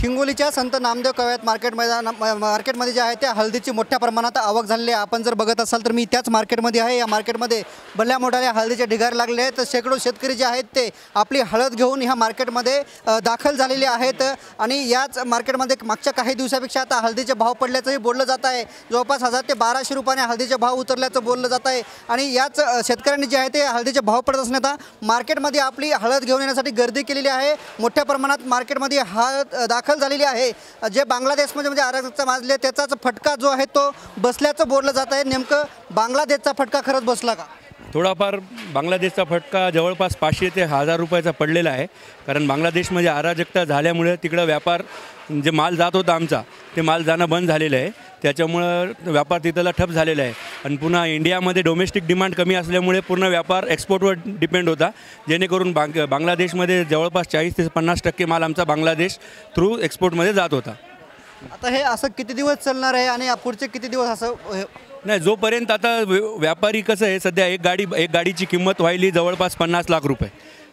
हिंगोलीच्या संत नामदेव कवयत मार्केटमध्ये जे आहे त्या हळदीची मोठ्या प्रमाणात आवक झालेली आहे। आपण जर बघत असाल तर मी त्याच मार्केटमध्ये आहे। या मार्केटमध्ये भल्या मोठ्या हळदीचे ढिगारे लागले आहेत। शेकडो शेतकरी जे आहेत ते आपली हळद घेऊन ह्या मार्केटमध्ये दाखल झालेले आहेत आणि याच मार्केटमध्ये मागच्या काही दिवसापेक्षा आता हळदीचे भाव पडल्याचंही बोललं जात आहे। जवळपास 1000 ते 1200 रुपयाने हळदीचे भाव उतरल्याचं बोललं जात आहे आणि याच शेतकऱ्यांनी जे आहे ते हळदीचे भाव पडत असण्यात मार्केटमध्ये आपली हळद घेऊन येण्यासाठी गर्दी केलेली आहे। मोठ्या प्रमाणात मार्केटमध्ये हळद दाखल झालेली आहे। जे बांगलादेशमध्ये म्हणजे अराजकता माजले त्याचाच फटका जो आहे तो बसल्याचं बोललं जात आहे। नेमकं बांगलादेशचा फटका खरंच बसला का? थोडाफार बांगलादेशचा फटका जवळपास 500 ते 1000 रुपयाचा पडलेला आहे। कारण बांगलादेशमध्ये अराजकता झाल्यामुळे तिकडं व्यापार जे माल जात होता आमचा ते माल जाणं बंद झालेलं आहे। त्याच्यामुळं व्यापार तिथला ठप झालेला आहे आणि पुन्हा इंडियामध्ये डोमेस्टिक डिमांड कमी असल्यामुळे पूर्ण व्यापार एक्सपोर्टवर डिपेंड होता, जेणेकरून बांगलादेशमध्ये जवळपास 40 ते 50% माल आमचा बांगलादेश थ्रू एक्सपोर्टमध्ये जात होता। आता हे असं किती दिवस चालणार आहे आणि पुढचे किती दिवस असं? नाही, जोपर्यंत आता व्यापारी कसं आहे, सध्या एक गाडीची किंमत व्हायली जवळपास 50 लाख रुपये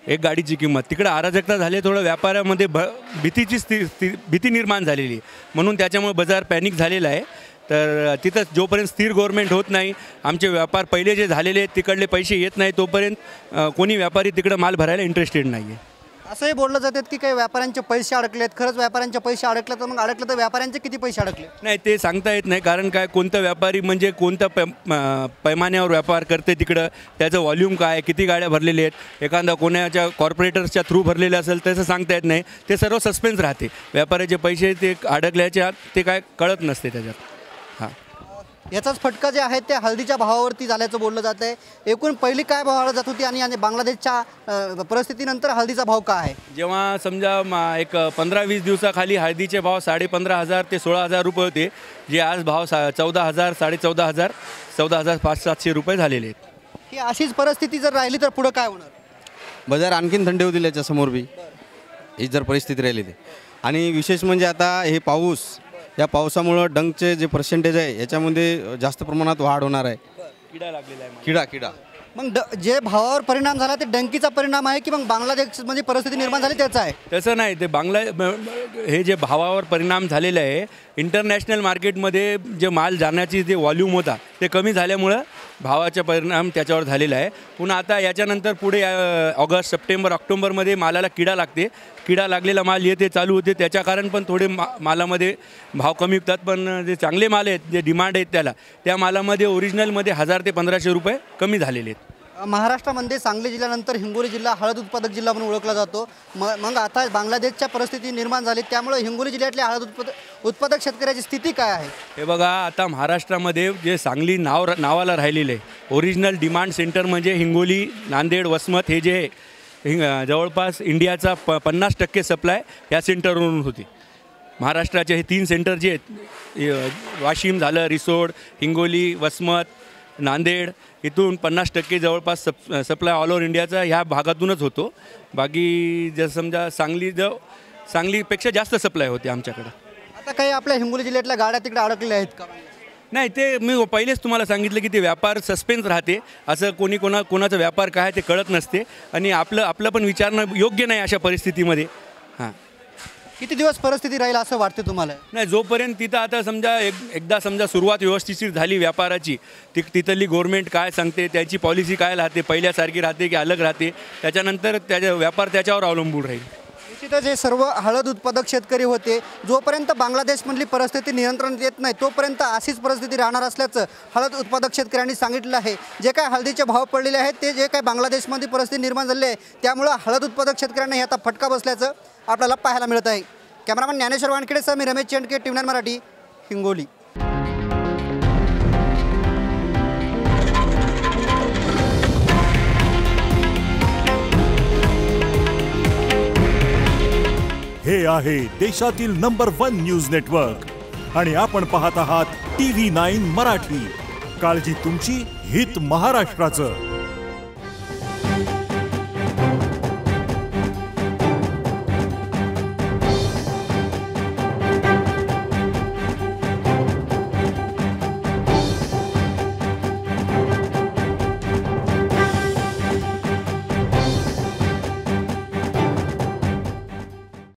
एक गाडीची किंमत। तिकडे अराजकता झाली, थोडं व्यापारामध्ये भीती निर्माण झालेली आहे, म्हणून त्याच्यामुळे बाजार पॅनिक झालेला आहे। तर तिथं जोपर्यंत स्थिर गव्हर्नमेंट होत नाही, आमचे व्यापार पहिले जे झालेले आहेत तिकडले पैसे येत नाही, तोपर्यंत कोणी व्यापारी तिकडं माल भरायला इंटरेस्टेड नाही आहे। असंही बोललं जातात की काही व्यापाऱ्यांचे पैसे अडकलेत। खरंच व्यापाऱ्यांचे पैसे अडकले तर मग अडकलं तर व्यापाऱ्यांचे किती पैसे अडकले? नाही, ते सांगता येत नाही, कारण काय कोणता व्यापारी म्हणजे कोणत्या पैमान्यावर व्यापार करते, तिकडं त्याचं व्हॉल्यूम काय, किती गाड्या भरलेल्या आहेत, एखादा कोणाच्या कॉर्पोरेटर्सच्या थ्रू भरलेले असेल तसं सांगता येत नाही। ते सर्व सस्पेन्स राहते। व्यापाऱ्याचे पैसे ते अडकल्याच्या ते काय कळत नसते त्याच्यात। हां, याचाच फटका जे आहे ते हळदीच्या भावावरती झाल्याचं बोललं जात आहे। एकूण पहिली काय भाव जात होती आणि बांगलादेशच्या परिस्थितीनंतर हळदीचा भाव काय आहे? जेव्हा समजा एक 15-20 दिवसाखाली हळदीचे भाव 15,500 ते 16,000 रुपये होते, जे आज भाव 14,000, 14,500, 14,500-700 रुपये झालेले आहेत। ही अशीच परिस्थिती जर राहिली तर पुढे काय होणार? बाजार आणखीन थंडी होतील याच्यासमोर बी, ही जर परिस्थिती राहिली ते। आणि विशेष म्हणजे आता हे पाऊस, या पावसामुळं डंकचे जे पर्सेंटेज आहे याच्यामध्ये जास्त प्रमाणात वाढ होणार आहे। किडा लागलेला आहे, किडा। मग जे भावावर परिणाम झाला ते डंकीचा परिणाम आहे की मग बांगलादेशमध्ये परिस्थिती निर्माण झाली त्याचा आहे? तसं नाही, ते हे जे भावावर परिणाम झालेलं आहे, इंटरनॅशनल मार्केटमध्ये जे माल जाण्याची जे व्हॉल्यूम होता ते कमी झाल्यामुळं भावाचा परिणाम त्याच्यावर झालेला आहे। पुन्हा आता याच्यानंतर पुढे ऑगस्ट, सप्टेंबर, ऑक्टोबरमध्ये मालाला किडा लागते। किडा लागलेला माल येते चालू होते, त्याच्या कारण पण थोडे मालामध्ये भाव कमी होतात। पण जे चांगले माल आहेत, जे डिमांड आहेत त्या मालामध्ये ओरिजिनलमध्ये 1000 ते 1500 रुपये कमी झालेले आहेत। महाराष्ट्रामध्ये सांगली जिल्ह्यानंतर हिंगोली जिल्हा हळद उत्पादक जिल्हा म्हणून ओळखला जातो। मग आता बांगलादेशच्या परिस्थिती निर्माण झाली, त्यामुळे हिंगोली जिल्ह्यातल्या हळद उत्पादक शेतकऱ्याची स्थिती काय आहे? हे बघा, आता महाराष्ट्रामध्ये जे सांगली नावाला राहिलेलं आहे, ओरिजिनल डिमांड सेंटर म्हणजे हिंगोली, नांदेड, वसमत, हे जे जवळपास इंडियाचा 50% सप्लाय या सेंटरवरून होती। महाराष्ट्राचे हे 3 सेंटर जे आहेत, वाशिम झालं, रिसोड, हिंगोली, वसमत, नांदेड, इथून 50% जवळपास सप्लाय ऑल ओव्हर इंडियाचा ह्या भागातूनच होतो। बाकी जर समजा सांगलीपेक्षा जास्त सप्लाय होते आमच्याकडं। आता काही आपल्या हिंगोली जिल्ह्यातल्या गाड्या तिकडे अडकलेल्या आहेत का? नाही, ते मी पहिलेच तुम्हाला सांगितलं की ते व्यापार सस्पेन्स राहते। असं कोणाचा व्यापार काय ते कळत नसते आणि आपलं पण विचारणं योग्य नाही अशा परिस्थितीमध्ये। हां, किती दिवस परिस्थिती राहील असं वाटते तुम्हाला? नाही, जोपर्यंत तिथं आता समजा एकदा समजा सुरुवात व्यवस्थित झाली व्यापाराची, तिथली गव्हर्नमेंट काय सांगते, त्याची पॉलिसी काय राहते, पहिल्यासारखी राहते की अलग राहते, त्याच्यानंतर व्यापार त्याच्यावर अवलंबून राहील। निश्चितच हे सर्व हळद उत्पादक शेतकरी होते। जोपर्यंत बांगलादेशमधली परिस्थिती नियंत्रणात येत नाही तोपर्यंत अशीच परिस्थिती राहणार असल्याचं हळद उत्पादक शेतकऱ्यांनी सांगितलं आहे। जे काय हळदीचे भाव पडलेले आहेत ते जे काय बांगलादेशमध्ये परिस्थिती निर्माण झाली आहे त्यामुळे हळद उत्पादक शेतकऱ्यांना हे आता फटका बसल्याचं आपल्याला पाहायला मिळत आहे। कॅमेरामॅन ज्ञानेश्वर वानखेडेसह मी रमेश चेंडके, TV9 मराठी, हिंगोली। हे आहे देशातील नंबर 1 न्यूज नेटवर्क आणि आपण पाहत आहात TV9 मराठी। काळजी तुमची, हित महाराष्ट्राचं।